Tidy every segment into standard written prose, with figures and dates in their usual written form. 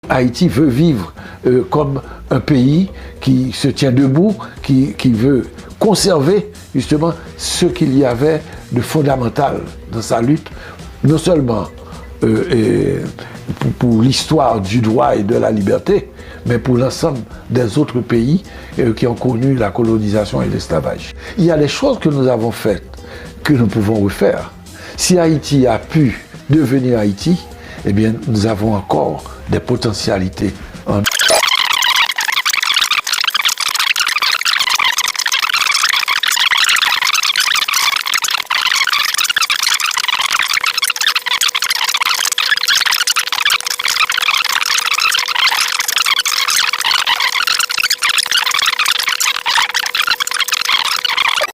Haïti veut vivre comme un pays qui se tient debout, qui veut conserver justement ce qu'il y avait de fondamental dans sa lutte, non seulement pour l'histoire du droit et de la liberté, mais pour l'ensemble des autres pays qui ont connu la colonisation et l'esclavage. Il y a des choses que nous avons faites que nous pouvons refaire. Si Haïti a pu devenir Haïti, eh bien, nous avons encore des potentialités en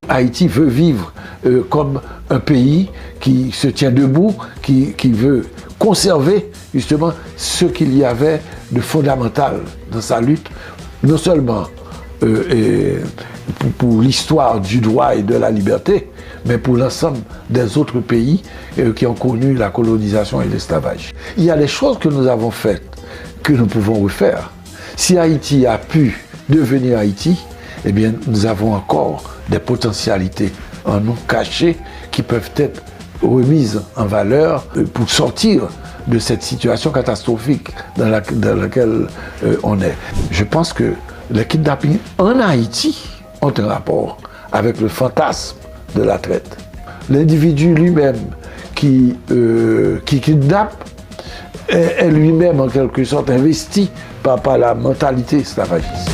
Haïti veut vivre comme un pays qui se tient debout, qui veut conserver justement ce qu'il y avait de fondamental dans sa lutte, non seulement pour l'histoire du droit et de la liberté, mais pour l'ensemble des autres pays qui ont connu la colonisation et l'esclavage. Il y a des choses que nous avons faites que nous pouvons refaire. Si Haïti a pu devenir Haïti, eh bien, nous avons encore des potentialités en nous cachées qui peuvent être remises en valeur pour sortir de cette situation catastrophique dans laquelle on est. Je pense que les kidnappings en Haïti ont un rapport avec le fantasme de la traite. L'individu lui-même qui kidnappe est lui-même en quelque sorte investi par la mentalité esclavagiste.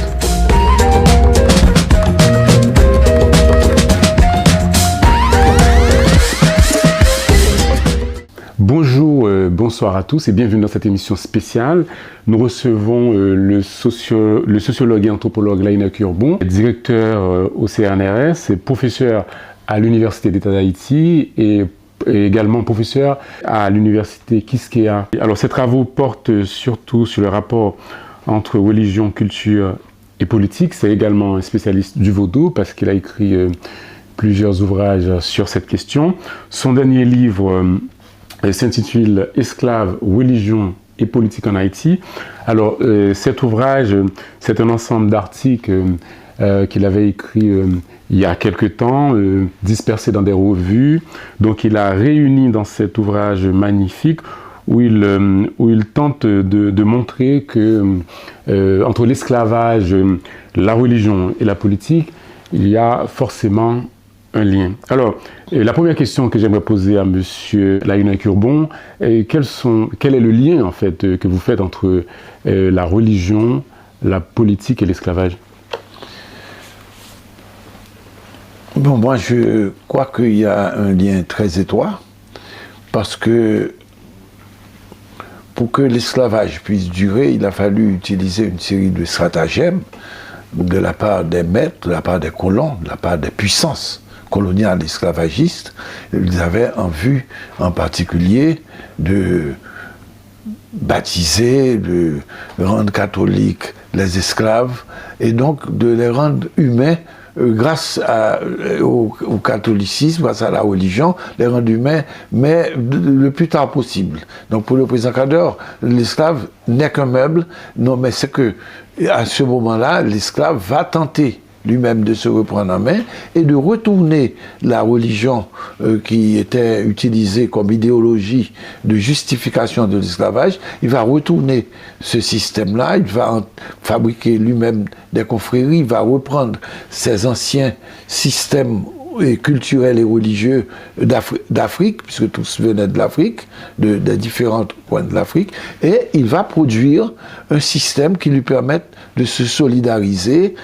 Bonjour, bonsoir à tous et bienvenue dans cette émission spéciale. Nous recevons le sociologue et anthropologue Laina Kurbon, directeur au CNRS, professeur à l'Université d'État d'Haïti et également professeur à l'Université Quisqueya. Alors ces travaux portent surtout sur le rapport entre religion, culture et politique. C'est également un spécialiste du vaudou parce qu'il a écrit plusieurs ouvrages sur cette question. Son dernier livre s'intitule « Esclaves, religion et politique en Haïti ». Alors, cet ouvrage, c'est un ensemble d'articles qu'il avait écrit il y a quelque temps, dispersés dans des revues. Donc, il a réuni dans cet ouvrage magnifique où il tente de montrer que entre l'esclavage, la religion et la politique, il y a forcément un lien. Alors, la première question que j'aimerais poser à M. Laina Kurbon, quel est le lien en fait que vous faites entre la religion, la politique et l'esclavage? Bon, moi je crois qu'il y a un lien très étroit parce que pour que l'esclavage puisse durer, il a fallu utiliser une série de stratagèmes de la part des maîtres, de la part des colons, de la part des puissances coloniales esclavagistes. Ils avaient en vue en particulier de baptiser, de rendre catholiques les esclaves et donc de les rendre humains grâce au catholicisme, grâce à la religion, les rendre humains, mais le plus tard possible. Donc pour le président Kadeur, l'esclave n'est qu'un meuble, non mais c'est que à ce moment-là, l'esclave va tenter lui-même de se reprendre en main et de retourner la religion qui était utilisée comme idéologie de justification de l'esclavage. Il va retourner ce système-là, il va fabriquer lui-même des confréries, il va reprendre ces anciens systèmes culturels et religieux d'Afrique, puisque tous venaient de l'Afrique, des différents coins de l'Afrique, et il va produire un système qui lui permette de se solidariser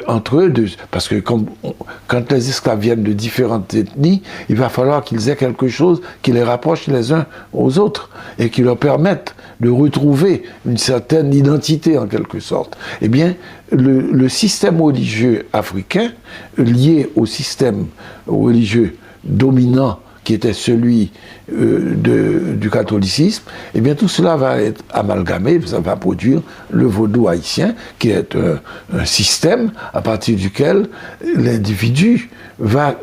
entre eux, parce que quand les esclaves viennent de différentes ethnies, il va falloir qu'ils aient quelque chose qui les rapproche les uns aux autres et qui leur permette de retrouver une certaine identité en quelque sorte. Eh bien, le système religieux africain, lié au système religieux dominant qui était celui du catholicisme, eh bien tout cela va être amalgamé, ça va produire le vaudou haïtien, qui est un système à partir duquel l'individu va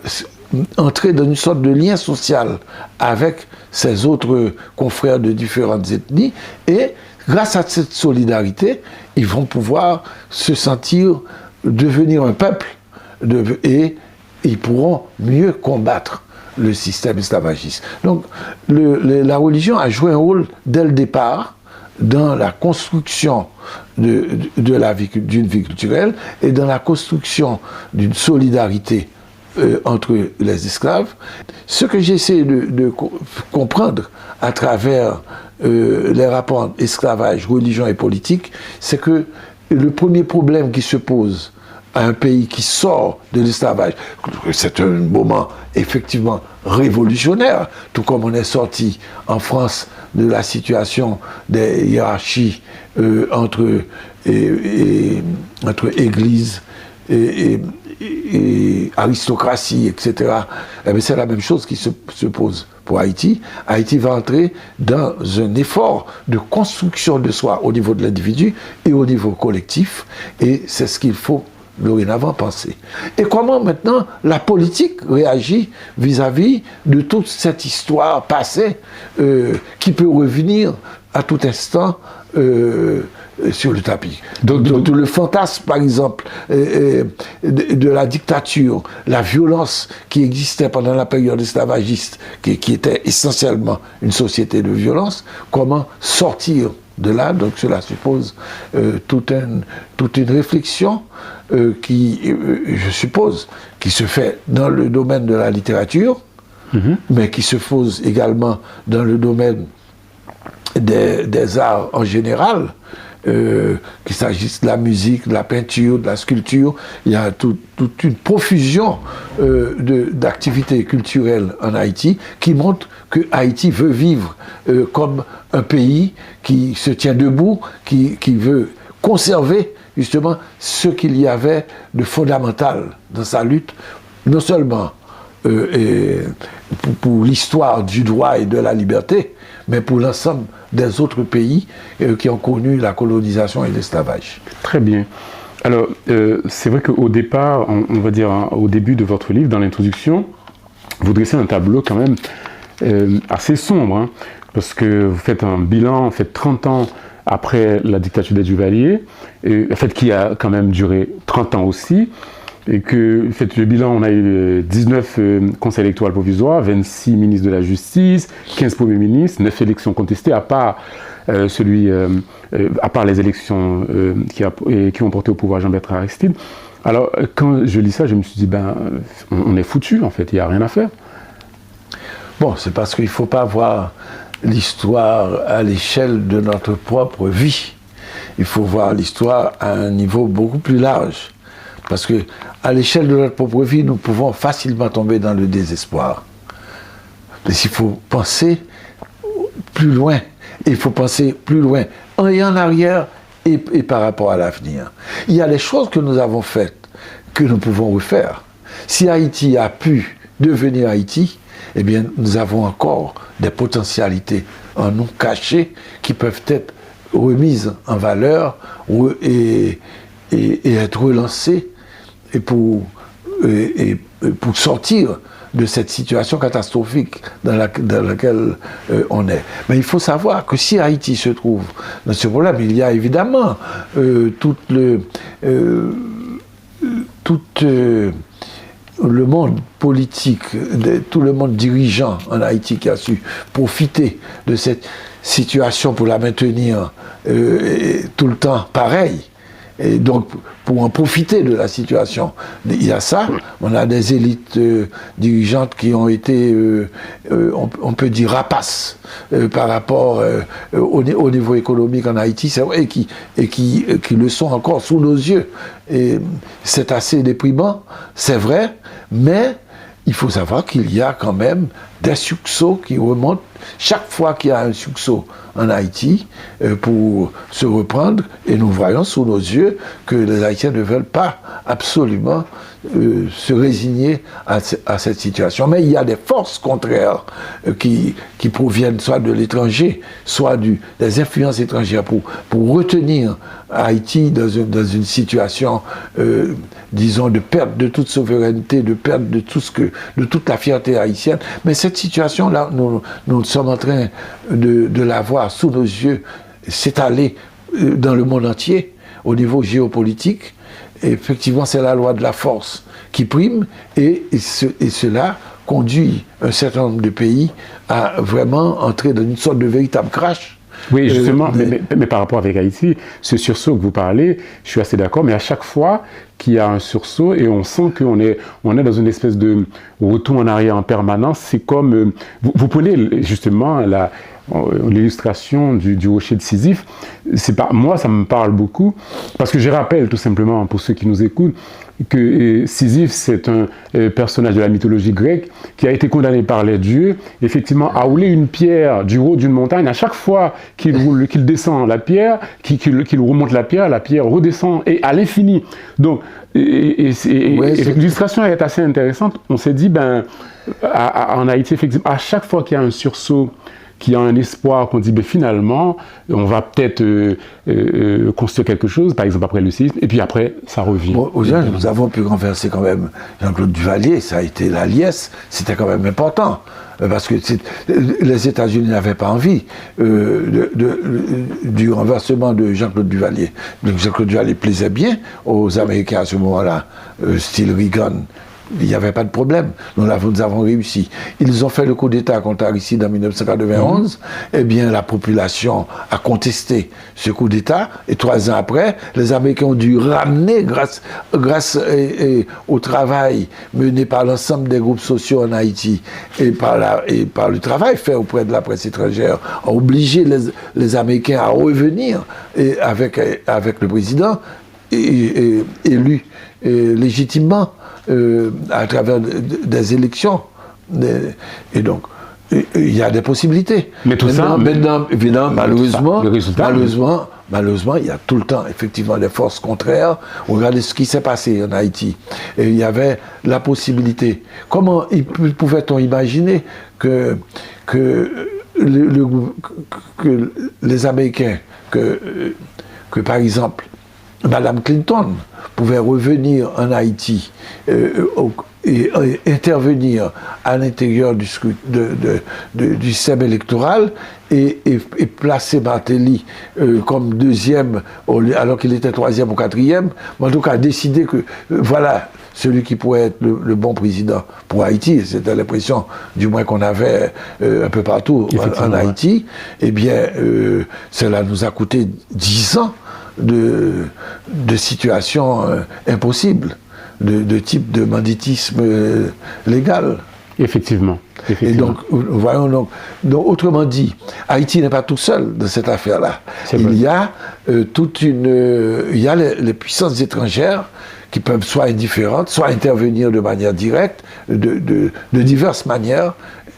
entrer dans une sorte de lien social avec ses autres confrères de différentes ethnies, et grâce à cette solidarité, ils vont pouvoir se sentir devenir un peuple et ils pourront mieux combattre le système esclavagiste. Donc la religion a joué un rôle dès le départ dans la construction d'une vie culturelle et dans la construction d'une solidarité entre les esclaves. Ce que j'essaie de comprendre à travers les rapports esclavage, religion et politique, c'est que le premier problème qui se pose à un pays qui sort de l'esclavage, c'est un moment effectivement révolutionnaire, tout comme on est sorti en France de la situation des hiérarchies entre Église et aristocratie, etc. Eh bien, c'est la même chose qui se pose pour Haïti. Haïti va entrer dans un effort de construction de soi au niveau de l'individu et au niveau collectif, et c'est ce qu'il faut dorénavant penser. Et comment maintenant la politique réagit vis-à-vis de toute cette histoire passée qui peut revenir à tout instant sur le tapis. Donc le fantasme, par exemple, de la dictature, la violence qui existait pendant la période esclavagiste, qui était essentiellement une société de violence, comment sortir de là? Donc cela suppose toute une réflexion qui, je suppose, qui se fait dans le domaine de la littérature, mais qui se pose également dans le domaine des arts en général, qu'il s'agisse de la musique, de la peinture, de la sculpture. Il y a toute une profusion d'activités culturelles en Haïti qui montre que Haïti veut vivre comme un pays qui se tient debout, qui veut conserver justement ce qu'il y avait de fondamental dans sa lutte, non seulement pour l'histoire du droit et de la liberté, mais pour l'ensemble des autres pays qui ont connu la colonisation et l'esclavage. Très bien. Alors, c'est vrai qu'au départ, on va dire au début de votre livre, dans l'introduction, vous dressez un tableau quand même assez sombre, hein, parce que vous faites un bilan, en fait 30 ans après la dictature des Duvalier, en fait qui a quand même duré 30 ans aussi, et que, faites le bilan, on a eu 19 conseils électoraux provisoires, 26 ministres de la Justice, 15 premiers ministres, 9 élections contestées, à part à part les élections qui ont porté au pouvoir Jean-Bertrand Aristide. Alors, quand je lis ça, je me suis dit, on est foutu, en fait, il n'y a rien à faire. Bon, c'est parce qu'il ne faut pas voir l'histoire à l'échelle de notre propre vie. Il faut voir l'histoire à un niveau beaucoup plus large. Parce que à l'échelle de notre propre vie, nous pouvons facilement tomber dans le désespoir. Mais il faut penser plus loin. Il faut penser plus loin, et en arrière et par rapport à l'avenir. Il y a des choses que nous avons faites que nous pouvons refaire. Si Haïti a pu devenir Haïti, eh bien, nous avons encore des potentialités en nous cachées qui peuvent être remises en valeur et être relancées et pour sortir de cette situation catastrophique dans laquelle on est. Mais il faut savoir que si Haïti se trouve dans ce problème, il y a évidemment tout le monde politique, tout le monde dirigeant en Haïti qui a su profiter de cette situation pour la maintenir tout le temps pareille. Et donc, pour en profiter de la situation, il y a ça. On a des élites dirigeantes qui ont été, on peut dire, rapaces par rapport au niveau économique en Haïti, c'est vrai, et qui le sont encore sous nos yeux. Et c'est assez déprimant, c'est vrai, mais il faut savoir qu'il y a quand même des succès qui remontent chaque fois qu'il y a un succès en Haïti pour se reprendre, et nous voyons sous nos yeux que les Haïtiens ne veulent pas absolument se résigner à cette situation. Mais il y a des forces contraires qui proviennent soit de l'étranger, soit des influences étrangères pour retenir Haïti dans une situation, disons, de perte de toute souveraineté, de perte de toute la fierté haïtienne. Mais cette situation-là, nous sommes en train de la voir sous nos yeux s'étaler dans le monde entier au niveau géopolitique. Et effectivement, c'est la loi de la force qui prime et cela conduit un certain nombre de pays à vraiment entrer dans une sorte de véritable crash. Oui, justement, mais par rapport avec Haïti, ce sursaut que vous parlez, je suis assez d'accord, mais à chaque fois qu'il y a un sursaut et on sent qu'on est dans une espèce de retour en arrière en permanence, c'est comme... vous prenez justement l'illustration du rocher de Sisyphe, moi ça me parle beaucoup, parce que je rappelle tout simplement pour ceux qui nous écoutent, que Sisyphe, c'est un personnage de la mythologie grecque qui a été condamné par les dieux, effectivement, à rouler une pierre du haut d'une montagne. À chaque fois qu'il descend la pierre, qu'il remonte la pierre redescend et à l'infini. Donc, l'illustration est assez intéressante. On s'est dit, en Haïti, effectivement, à chaque fois qu'il y a un sursaut, qui a un espoir qu'on dit, finalement, on va peut-être construire quelque chose, par exemple après le séisme, et puis après, ça revient. Bon, nous avons pu renverser quand même Jean-Claude Duvalier, ça a été la liesse, c'était quand même important, parce que les États-Unis n'avaient pas envie du renversement de Jean-Claude Duvalier. Donc Jean-Claude Duvalier plaisait bien aux Américains à ce moment-là, style Reagan. Il n'y avait pas de problème. Nous avons réussi. Ils ont fait le coup d'État contre Aristide en 1991. Eh bien, la population a contesté ce coup d'État. Et 3 ans après, les Américains ont dû ramener, grâce au travail mené par l'ensemble des groupes sociaux en Haïti et par le travail fait auprès de la presse étrangère, a obligé les Américains à revenir avec le président élu légitimement. À travers des élections. Et donc, il y a des possibilités. Mais tout maintenant, évidemment, malheureusement, il y a tout le temps, effectivement, des forces contraires. Regardez ce qui s'est passé en Haïti. Et il y avait la possibilité. Comment pouvait-on imaginer que les Américains, que par exemple, Madame Clinton pouvait revenir en Haïti et intervenir à l'intérieur du système électoral et placer Martelly comme deuxième alors qu'il était 3e ou 4e, mais en tout cas décider que voilà celui qui pourrait être le bon président pour Haïti, c'était l'impression du moins qu'on avait un peu partout en Haïti, eh bien cela nous a coûté 10 ans de situations impossibles, de type de banditisme légal. Effectivement. Et donc, voyons donc, autrement dit, Haïti n'est pas tout seul dans cette affaire-là. Il y a les puissances étrangères qui peuvent soit indifférentes, soit intervenir de manière directe, de diverses manières,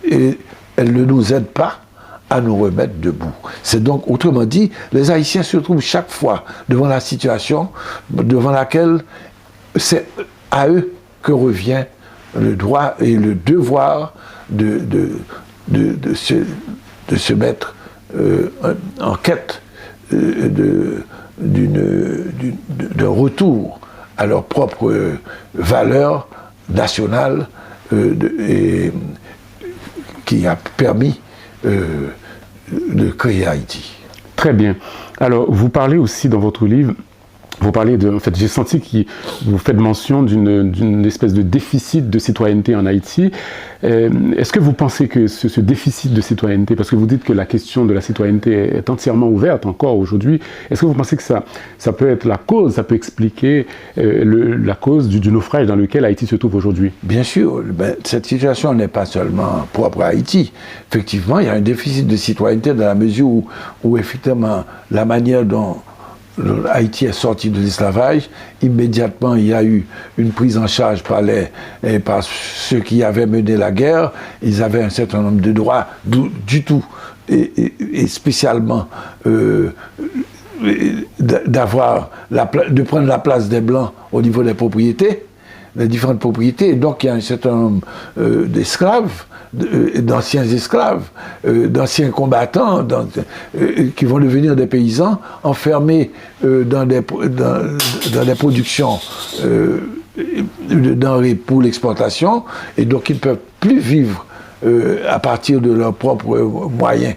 et elles ne nous aident pas à nous remettre debout. C'est donc, autrement dit, les Haïtiens se trouvent chaque fois devant la situation devant laquelle c'est à eux que revient le droit et le devoir de se mettre en quête d'un retour à leur propre valeur nationale qui a permis de créer Haïti. Très bien. Alors, vous parlez aussi dans votre livre, en fait, j'ai senti que vous faites mention d'une espèce de déficit de citoyenneté en Haïti. Est-ce que vous pensez que ce déficit de citoyenneté, parce que vous dites que la question de la citoyenneté est entièrement ouverte encore aujourd'hui, est-ce que vous pensez que ça peut être la cause, ça peut expliquer la cause du naufrage dans lequel Haïti se trouve aujourd'hui? Bien sûr, cette situation n'est pas seulement propre à Haïti. Effectivement, il y a un déficit de citoyenneté dans la mesure où effectivement, la manière dont Haïti est sorti de l'esclavage, immédiatement il y a eu une prise en charge par ceux qui avaient mené la guerre. Ils avaient un certain nombre de droits du tout, et spécialement de prendre la place des Blancs au niveau des propriétés, les différentes propriétés. Et donc il y a un certain nombre d'esclaves, d'anciens esclaves, d'anciens combattants qui vont devenir des paysans enfermés dans des productions de denrées pour l'exportation, et donc ils ne peuvent plus vivre à partir de leurs propres moyens,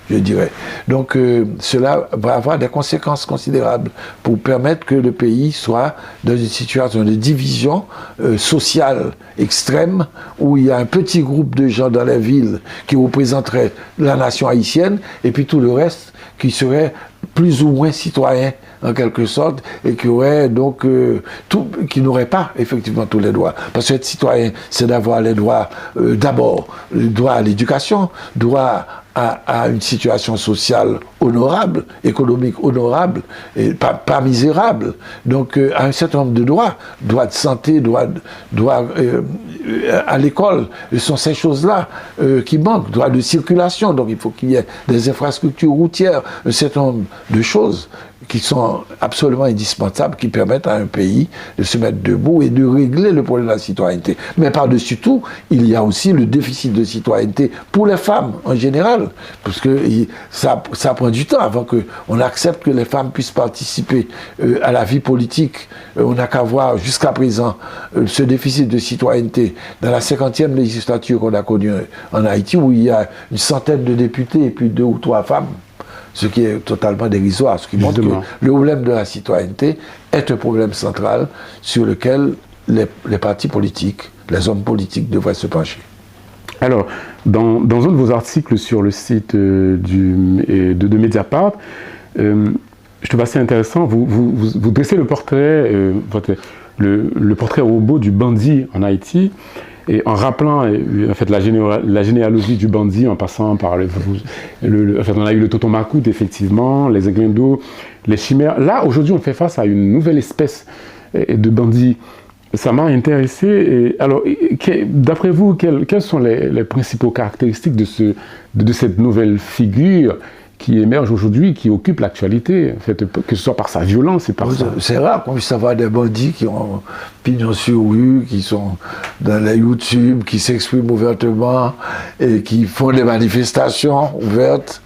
je dirais. Donc cela va avoir des conséquences considérables pour permettre que le pays soit dans une situation de division sociale extrême, où il y a un petit groupe de gens dans la ville qui représenteraient la nation haïtienne, et puis tout le reste qui serait plus ou moins citoyen en quelque sorte, et qui aurait donc qui n'aurait pas effectivement tous les droits. Parce que être citoyen, c'est d'avoir les droits d'abord, le droit à l'éducation, droit à une situation sociale honorable, économique honorable, et pas misérable. Donc à un certain nombre de droits de santé, droit à l'école, ce sont ces choses-là qui manquent, droit de circulation, donc il faut qu'il y ait des infrastructures routières, un certain nombre de choses qui sont absolument indispensables, qui permettent à un pays de se mettre debout et de régler le problème de la citoyenneté. Mais par-dessus tout, il y a aussi le déficit de citoyenneté pour les femmes en général, parce que ça prend du temps avant qu'on accepte que les femmes puissent participer à la vie politique. On n'a qu'à voir jusqu'à présent ce déficit de citoyenneté dans la 50e législature qu'on a connue en Haïti, où il y a une centaine de députés et puis 2 ou 3 femmes, ce qui est totalement dérisoire, ce qui montre que le problème de la citoyenneté est un problème central sur lequel les partis politiques, les hommes politiques devraient se pencher. Alors, dans un de vos articles sur le site de Mediapart, je trouve assez intéressant, vous dressez le portrait, le portrait robot du bandit en Haïti, et en rappelant en fait, la généalogie du bandit en passant par en fait, on a eu le Tonton Macoute, effectivement, les Eglindos, les chimères. Là, aujourd'hui, on fait face à une nouvelle espèce de bandits. Ça m'a intéressé. Et alors, d'après vous, quelles sont les principales caractéristiques de cette nouvelle figure qui émerge aujourd'hui, qui occupe l'actualité, en fait, que ce soit par sa violence et par ça. C'est rare qu'on puisse avoir des bandits qui ont pignon sur rue, qui sont dans les YouTube, qui s'expriment ouvertement et qui font des manifestations ouvertes.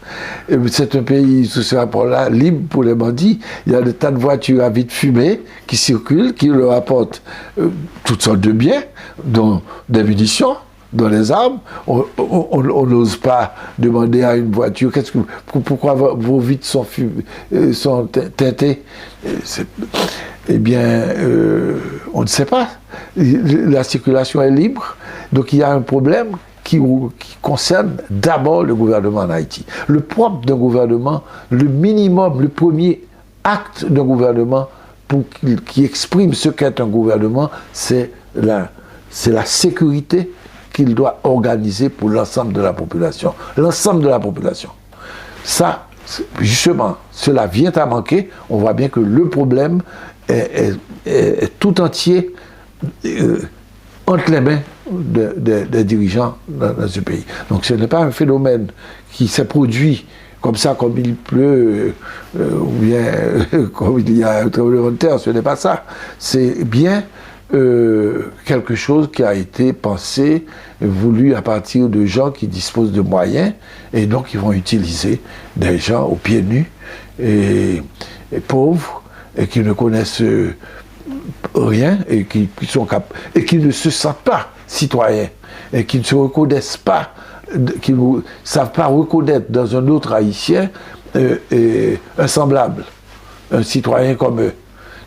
C'est un pays, sous ce rapport-là, libre pour les bandits. Il y a des tas de voitures à vide fumée qui circulent, qui leur apportent toutes sortes de biens, dont des munitions, dans les armes. On n'ose pas demander à une voiture pourquoi vos vitres sont teintées. Eh bien, on ne sait pas. La circulation est libre, donc il y a un problème qui concerne d'abord le gouvernement en Haïti. Le propre d'un gouvernement, le minimum, le premier acte d'un gouvernement qui exprime ce qu'est un gouvernement, c'est la sécurité qu'il doit organiser pour l'ensemble de la population. L'ensemble de la population. Ça, justement, cela vient à manquer. On voit bien que le problème est tout entier entre les mains des dirigeants dans ce pays. Donc ce n'est pas un phénomène qui s'est produit comme ça, comme il pleut, ou bien comme il y a un tremblement de terre, ce n'est pas ça. C'est bien quelque chose qui a été pensé, voulu à partir de gens qui disposent de moyens, et donc ils vont utiliser des gens aux pieds nus et pauvres, et qui ne connaissent rien, et qui ne se sentent pas citoyens, et qui ne se reconnaissent pas, qui ne savent pas reconnaître dans un autre Haïtien un semblable, un citoyen comme eux,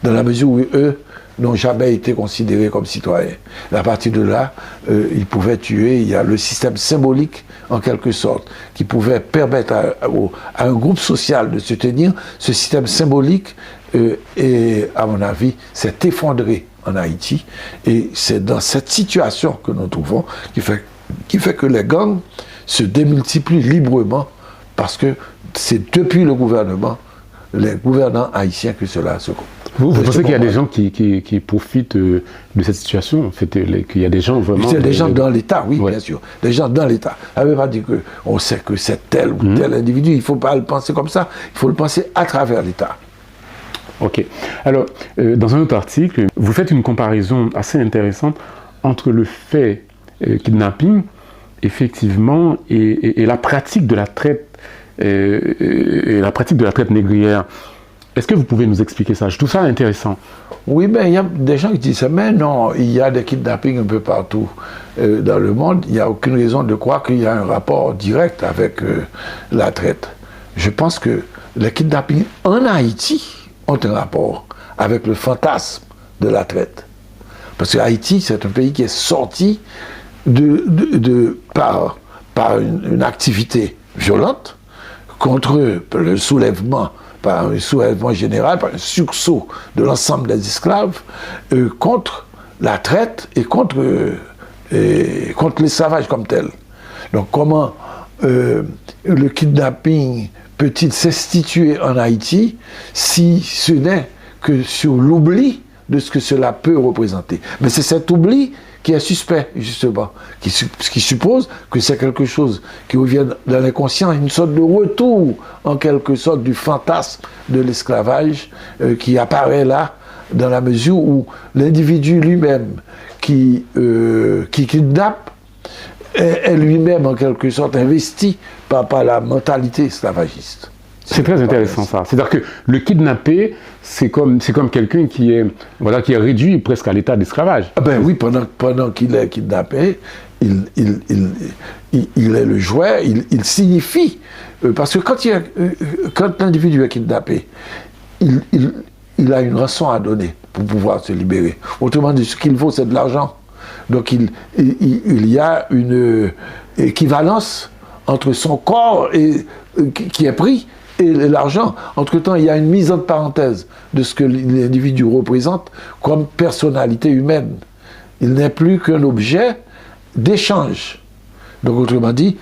dans la mesure où eux n'ont jamais été considérés comme citoyens. À partir de là, ils pouvaient tuer. Il y a le système symbolique, en quelque sorte, qui pouvait permettre à un groupe social de se tenir. Ce système symbolique, à mon avis, s'est effondré en Haïti. Et c'est dans cette situation que nous trouvons qui fait que les gangs se démultiplient librement, parce que c'est depuis le gouvernement, les gouvernants haïtiens, que cela se compte. Vous pensez qu'il y a des gens qui profitent de cette situation, en fait, qu'il y a des gens vraiment... C'est des gens dans l'État, oui, ouais. Bien sûr. Des gens dans l'État. Ça ne veut pas dire qu'on sait que c'est tel ou tel individu. Il ne faut pas le penser comme ça. Il faut le penser à travers l'État. Ok. Alors, dans un autre article, vous faites une comparaison assez intéressante entre le fait kidnapping, effectivement, et la pratique de la traite, et la pratique de la traite négrière. Est-ce que vous pouvez nous expliquer ça? Je trouve ça intéressant. Oui, mais il y a des gens qui disent ça, mais non, il y a des kidnappings un peu partout dans le monde. Il n'y a aucune raison de croire qu'il y a un rapport direct avec la traite. Je pense que les kidnappings en Haïti ont un rapport avec le fantasme de la traite. Parce que Haïti, c'est un pays qui est sorti par une activité violente contre le soulèvement, par un soulèvement général, par un sursaut de l'ensemble des esclaves, contre la traite et contre l'esclavage comme tel. Donc comment le kidnapping peut-il s'instituer en Haïti si ce n'est que sur l'oubli de ce que cela peut représenter. Mais c'est cet oubli qui est suspect, justement, qui suppose que c'est quelque chose qui revient dans l'inconscient, une sorte de retour, en quelque sorte, du fantasme de l'esclavage qui apparaît là, dans la mesure où l'individu lui-même qui kidnappe est lui-même, en quelque sorte, investi par la mentalité esclavagiste. C'est très intéressant ça. C'est-à-dire que le kidnappé, c'est comme quelqu'un qui est réduit presque à l'état d'esclavage. Ah ben oui, pendant qu'il est kidnappé, il est le jouet, il signifie. Parce que quand l'individu est kidnappé, il a une rançon à donner pour pouvoir se libérer. Autrement dit, ce qu'il faut, c'est de l'argent. Donc il y a une équivalence entre son corps qui est pris et l'argent. Entre-temps, il y a une mise en parenthèse de ce que l'individu représente comme personnalité humaine. Il n'est plus qu'un objet d'échange. Donc, autrement dit,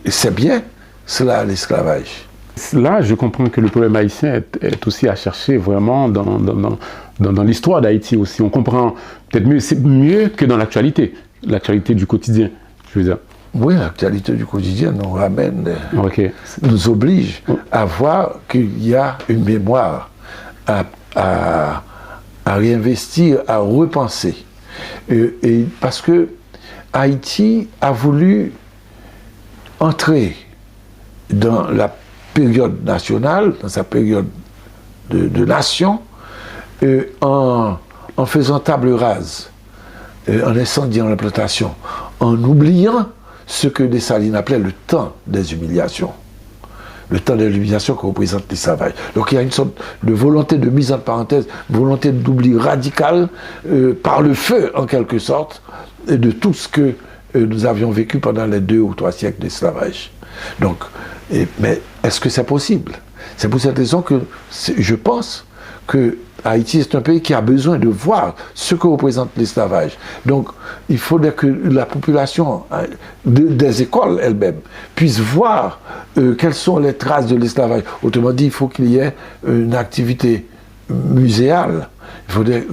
c'est bien cela, l'esclavage. Là, je comprends que le problème haïtien est aussi à chercher vraiment dans l'histoire d'Haïti aussi. On comprend peut-être c'est mieux que dans l'actualité du quotidien, je veux dire. Oui, l'actualité du quotidien nous ramène, nous oblige à voir qu'il y a une mémoire à réinvestir, à repenser. Et parce que Haïti a voulu entrer dans la période nationale, dans sa période de nation, en faisant table rase, en incendiant l'implantation, en oubliant ce que Dessalines appelait le temps des humiliations. Le temps des humiliations que représente l'esclavage. Donc il y a une sorte de volonté de mise en parenthèse, volonté d'oubli radical par le feu, en quelque sorte, de tout ce que nous avions vécu pendant les 2 ou 3 siècles d'esclavage. Donc, mais est-ce que c'est possible? C'est pour cette raison que je pense que Haïti est un pays qui a besoin de voir ce que représente l'esclavage. Donc, il faudrait que la population des écoles elles-mêmes puisse voir quelles sont les traces de l'esclavage. Autrement dit, il faut qu'il y ait une activité muséale.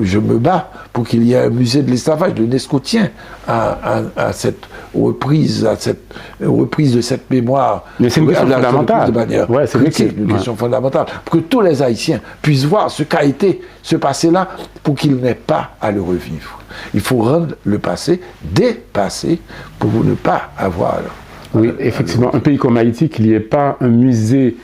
Je me bats pour qu'il y ait un musée de l'esclavage. L'UNESCO tient à cette reprise de cette mémoire. Mais c'est une question fondamentale. C'est une question fondamentale. Pour que tous les Haïtiens puissent voir ce qu'a été ce passé-là, pour qu'ils n'aient pas à le revivre. Il faut rendre le passé dépassé pour ne pas avoir. Oui, effectivement, un pays comme Haïti, qu'il n'y ait pas un musée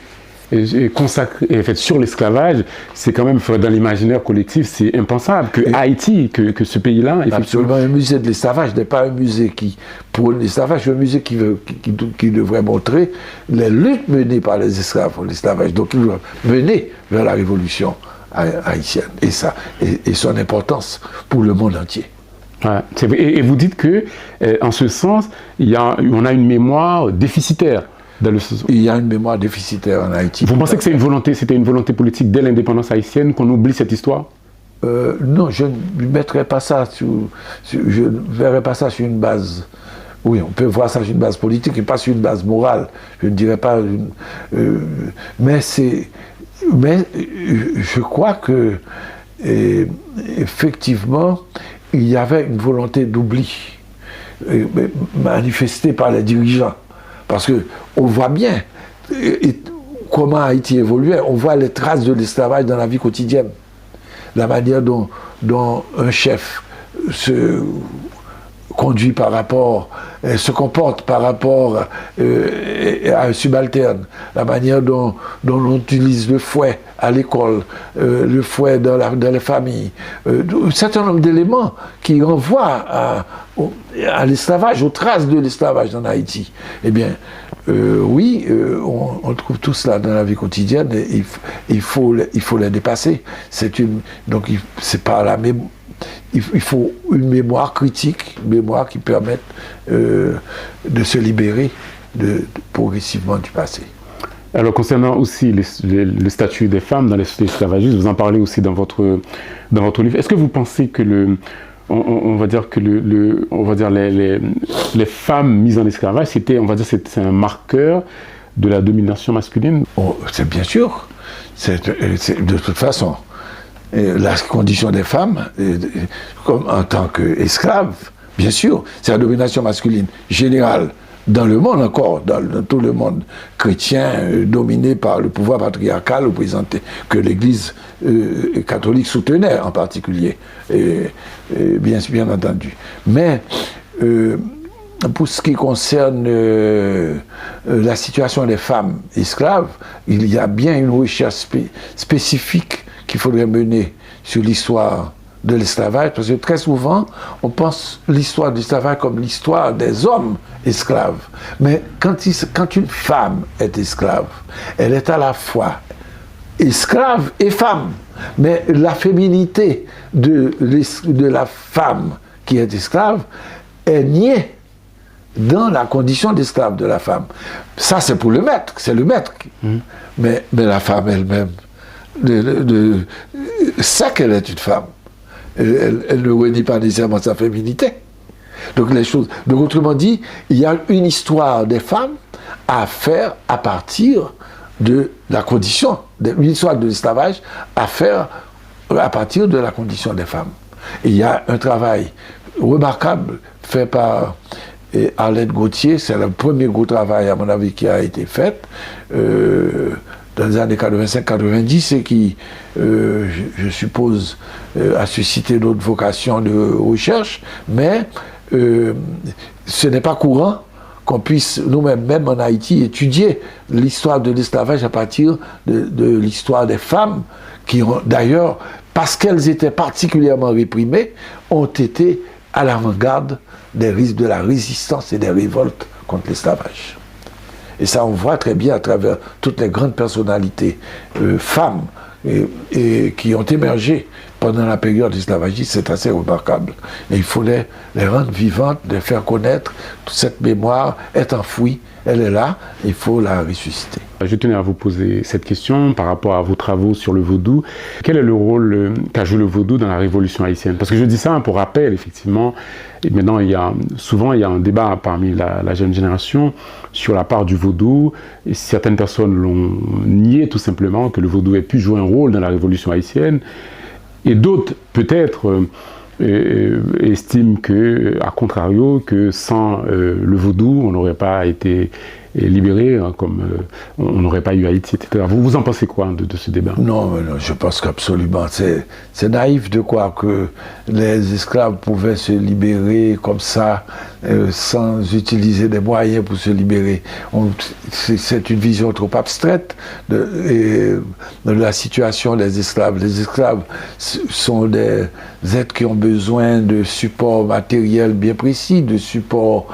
consacré sur l'esclavage, c'est quand même dans l'imaginaire collectif, c'est impensable que Haïti, que ce pays-là... Absolument, un musée de l'esclavage n'est pas un musée qui, pour l'esclavage, un musée qui devrait montrer les luttes menées par les esclaves pour l'esclavage. Donc il doit mener vers la révolution haïtienne et son importance pour le monde entier. Ouais, et vous dites que, en ce sens, on a une mémoire déficitaire. Il y a une mémoire déficitaire en Haïti. Vous pensez que c'était une volonté politique dès l'indépendance haïtienne qu'on oublie cette histoire? Non, je ne mettrais pas ça je ne verrais pas ça sur une base. Oui, on peut voir ça sur une base politique et pas sur une base morale. Je ne dirais pas. Mais je crois que effectivement, il y avait une volonté d'oubli manifestée par les dirigeants. Parce qu'on voit bien comment Haïti évoluait, on voit les traces de l'esclavage dans la vie quotidienne. La manière dont un chef se conduit se comporte par rapport à un subalterne, la manière dont on utilise le fouet à l'école, le fouet dans les familles, un certain nombre d'éléments qui renvoient à l'esclavage, aux traces de l'esclavage en Haïti. Eh bien, oui, on trouve tout cela dans la vie quotidienne et il faut les dépasser. Donc, c'est par la mémoire. Il faut une mémoire critique, une mémoire qui permette de se libérer progressivement du passé. Alors, concernant aussi le statut des femmes dans les sociétés esclavagistes, vous en parlez aussi dans votre livre. Est-ce que vous pensez que on va dire que les femmes mises en esclavage, c'est un marqueur de la domination masculine? C'est bien sûr. De toute façon, la condition des femmes, comme en tant qu'esclaves, bien sûr, c'est la domination masculine générale. Dans le monde encore, dans tout le monde chrétien, dominé par le pouvoir patriarcal, représenté, que l'Église catholique soutenait en particulier, bien entendu. Mais pour ce qui concerne la situation des femmes esclaves, il y a bien une recherche spécifique qu'il faudrait mener sur l'histoire de l'esclavage, parce que très souvent, on pense l'histoire de l'esclavage comme l'histoire des hommes esclaves. Mais quand une femme est esclave, elle est à la fois esclave et femme. Mais la féminité de la femme qui est esclave est niée dans la condition d'esclave de la femme. Ça, c'est pour le maître, c'est le maître. Mais la femme elle-même sait qu'elle est une femme. Elle ne renie pas nécessairement sa féminité. Donc autrement dit, il y a une histoire des femmes à faire à partir de la condition, une histoire de l'esclavage à faire à partir de la condition des femmes. Et il y a un travail remarquable fait par Arlette Gauthier, c'est le premier gros travail à mon avis qui a été fait dans les années 85-90 et qui, je suppose, a suscité d'autres vocations de recherche, mais ce n'est pas courant qu'on puisse nous-mêmes, même en Haïti, étudier l'histoire de l'esclavage à partir de l'histoire des femmes qui ont, d'ailleurs, parce qu'elles étaient particulièrement réprimées, ont été à l'avant-garde de la résistance et des révoltes contre l'esclavage. Et ça, on voit très bien à travers toutes les grandes personnalités femmes et qui ont émergé pendant la période esclavagiste, c'est assez remarquable. Et il faut les rendre vivantes, les faire connaître. Toute cette mémoire est enfouie, elle est là, il faut la ressusciter. Je tenais à vous poser cette question par rapport à vos travaux sur le vaudou. Quel est le rôle qu'a joué le vaudou dans la révolution haïtienne? Parce que je dis ça pour rappel, effectivement. Et maintenant, souvent, il y a un débat parmi la jeune génération sur la part du vaudou. Et certaines personnes l'ont nié tout simplement, que le vaudou ait pu jouer un rôle dans la révolution haïtienne. Et d'autres, peut-être, estiment que, à contrario, que sans le vaudou, on n'aurait pas été libéré, comme on n'aurait pas eu Haïti, etc. Vous en pensez quoi de ce débat? Non, je pense qu'absolument. C'est naïf de croire que les esclaves pouvaient se libérer comme ça, sans utiliser des moyens pour se libérer. C'est une vision trop abstraite de la situation des esclaves. Les esclaves sont des êtres qui ont besoin de supports matériels bien précis, de supports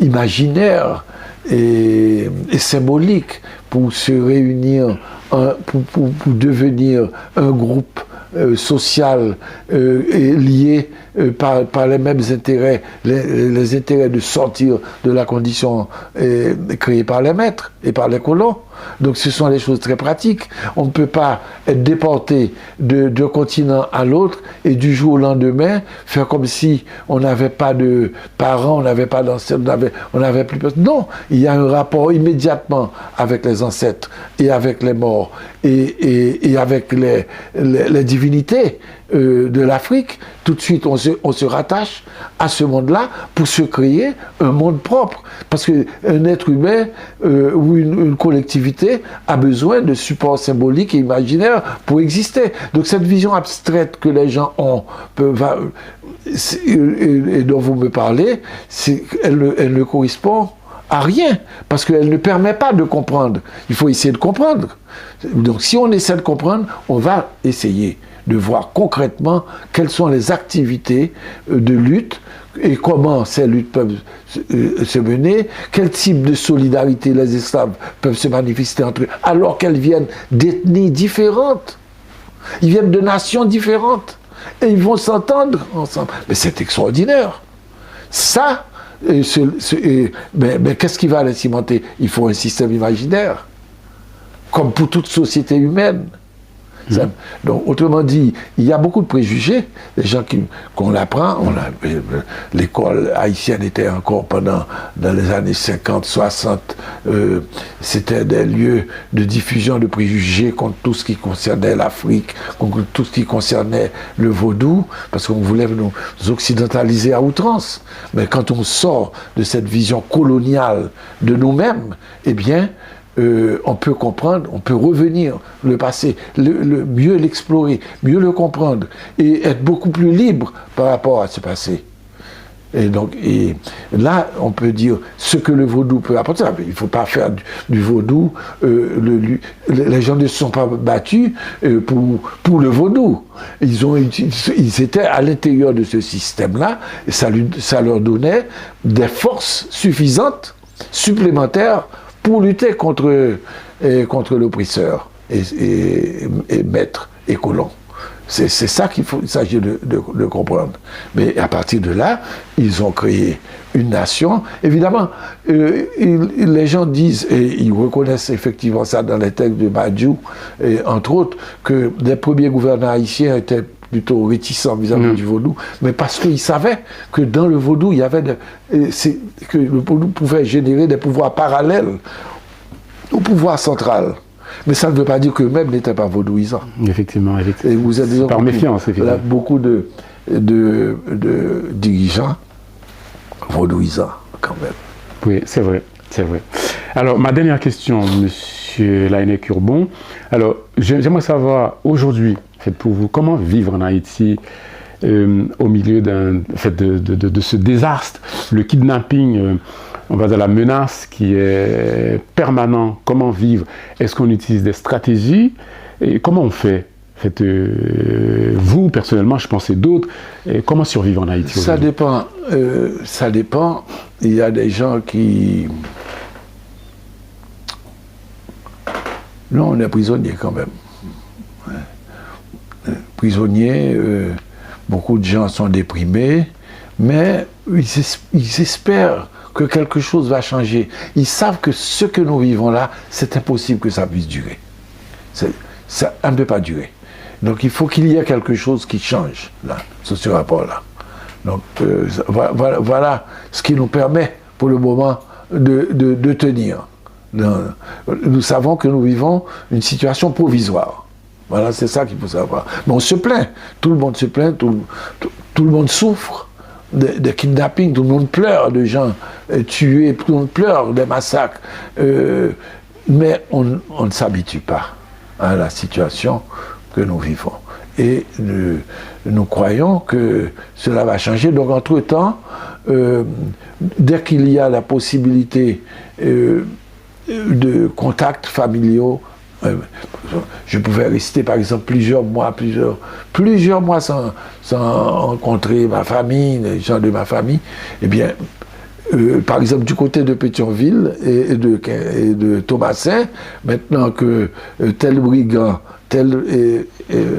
imaginaires et symboliques pour se réunir, pour devenir un groupe social lié par les mêmes intérêts, les intérêts de sortir de la condition créée par les maîtres et par les colons. Donc ce sont des choses très pratiques. On ne peut pas être déporté d'un continent à l'autre et du jour au lendemain faire comme si on n'avait pas de parents, on n'avait pas d'ancêtres, on n'avait plus personne. Non, il y a un rapport immédiatement avec les ancêtres et avec les morts et avec les divinités de l'Afrique. Tout de suite, on se rattache à ce monde-là pour se créer un monde propre. Parce qu'un être humain ou une collectivité a besoin de supports symboliques et imaginaires pour exister. Donc cette vision abstraite que les gens ont, et dont vous me parlez, elle ne correspond à rien, parce qu'elle ne permet pas de comprendre. Il faut essayer de comprendre. Donc si on essaie de comprendre, on va essayer de voir concrètement quelles sont les activités de lutte et comment ces luttes peuvent se mener, quel type de solidarité les esclaves peuvent se manifester entre eux, alors qu'elles viennent d'ethnies différentes. Ils viennent de nations différentes. Et ils vont s'entendre ensemble. Mais c'est extraordinaire. Ça, qu'est-ce qui va les cimenter? Il faut un système imaginaire, comme pour toute société humaine. Donc, autrement dit, il y a beaucoup de préjugés. Les gens qu'on apprend, l'école haïtienne était encore dans les années 50, 60, c'était des lieux de diffusion de préjugés contre tout ce qui concernait l'Afrique, contre tout ce qui concernait le vaudou, parce qu'on voulait nous occidentaliser à outrance. Mais quand on sort de cette vision coloniale de nous-mêmes, eh bien, on peut comprendre, on peut revenir le passé, mieux l'explorer, mieux le comprendre et être beaucoup plus libre par rapport à ce passé. Et donc, là, on peut dire ce que le vaudou peut apporter. Il ne faut pas faire du vaudou. Les gens ne se sont pas battus pour le vaudou. Ils étaient à l'intérieur de ce système-là et ça leur donnait des forces suffisantes, supplémentaires, pour lutter contre l'oppresseur et maître et colon. C'est ça qu'il s'agit de comprendre. Mais à partir de là, ils ont créé une nation. Évidemment, les gens disent, et ils reconnaissent effectivement ça dans les textes de Badiou, et entre autres, que les premiers gouverneurs haïtiens étaient plutôt réticents vis-à-vis du vaudou, mais parce qu'ils savaient que dans le vaudou, il y avait que le vaudou pouvait générer des pouvoirs parallèles au pouvoir central. Mais ça ne veut pas dire qu'eux-mêmes n'étaient pas vaudouisants. Effectivement. Et vous êtes par méfiance, effectivement. Beaucoup de dirigeants vaudouisants, quand même. Oui, c'est vrai. Alors, ma dernière question, M. Laënnec-Urbon. Alors, j'aimerais savoir, aujourd'hui, pour vous, comment vivre en Haïti au milieu de ce désastre, le kidnapping, on va dire la menace qui est permanente. Comment vivre? Est-ce qu'on utilise des stratégies? Et comment on fait? Vous, personnellement, je pense et d'autres, comment survivre en Haïti? Ça dépend. Il y a des gens qui... Non, on est prisonnier quand même. Prisonniers, beaucoup de gens sont déprimés, mais ils espèrent que quelque chose va changer. Ils savent que ce que nous vivons là, c'est impossible que ça puisse durer. Ça ne peut pas durer. Donc il faut qu'il y ait quelque chose qui change, là, sur ce rapport-là. Donc voilà ce qui nous permet, pour le moment, de tenir. Nous savons que nous vivons une situation provisoire. Voilà, c'est ça qu'il faut savoir. Mais on se plaint. Tout le monde se plaint, tout le monde souffre des kidnappings, tout le monde pleure de gens tués, tout le monde pleure des massacres. Mais on ne s'habitue pas à la situation que nous vivons. Et nous croyons que cela va changer. Donc, entre-temps, dès qu'il y a la possibilité de contacts familiaux, je pouvais rester, par exemple, plusieurs mois sans rencontrer ma famille, les gens de ma famille. Eh bien, par exemple, du côté de Pétionville et de Thomasin, maintenant que tel brigand, tel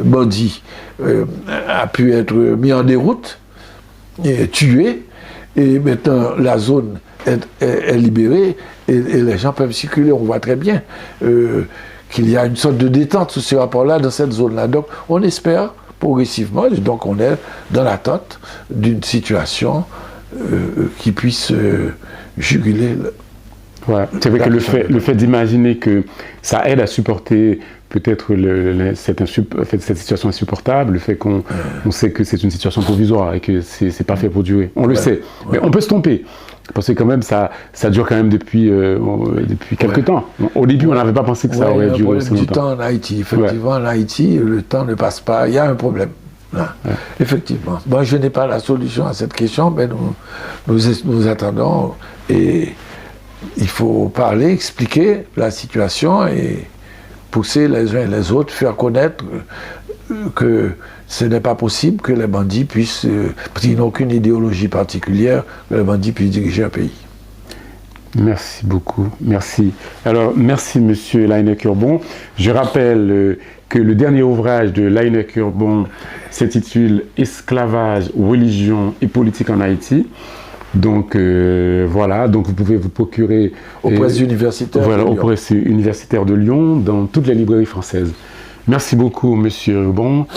bandit a pu être mis en déroute, et tué, et maintenant la zone est libérée et les gens peuvent circuler. On voit très bien qu'il y a une sorte de détente sur ce rapport-là dans cette zone-là. Donc on espère progressivement, donc on est dans l'attente d'une situation qui puisse juguler. Ouais, c'est vrai que le fait d'imaginer que ça aide à supporter peut-être cette situation insupportable, le fait qu'on sait que c'est une situation provisoire et que c'est pas fait pour durer. On le sait, mais on peut se tromper. Parce que quand même, ça dure quand même depuis quelques temps. Au début, on n'avait pas pensé que ça aurait duré aussi longtemps. Du temps en Haïti. Effectivement, en Haïti, le temps ne passe pas. Il y a un problème. Là. Ouais. Effectivement. Moi, je n'ai pas la solution à cette question, mais nous attendons. Et il faut parler, expliquer la situation et pousser les uns et les autres, faire connaître que ce n'est pas possible que les bandits puissent, parce qu'ils n'ont aucune idéologie particulière, que les bandits puissent diriger un pays. Merci beaucoup, merci. Alors, merci Monsieur Laënnec-Urbon. Je rappelle que le dernier ouvrage de Laënnec-Urbon s'intitule « Esclavage, religion et politique en Haïti ». Donc voilà, donc vous pouvez vous procurer aux presses universitaires voilà, de Lyon. Aux presses universitaires de Lyon, dans toutes les librairies françaises. Merci beaucoup, Monsieur Urbon,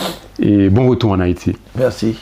et bon retour en Haïti. Merci.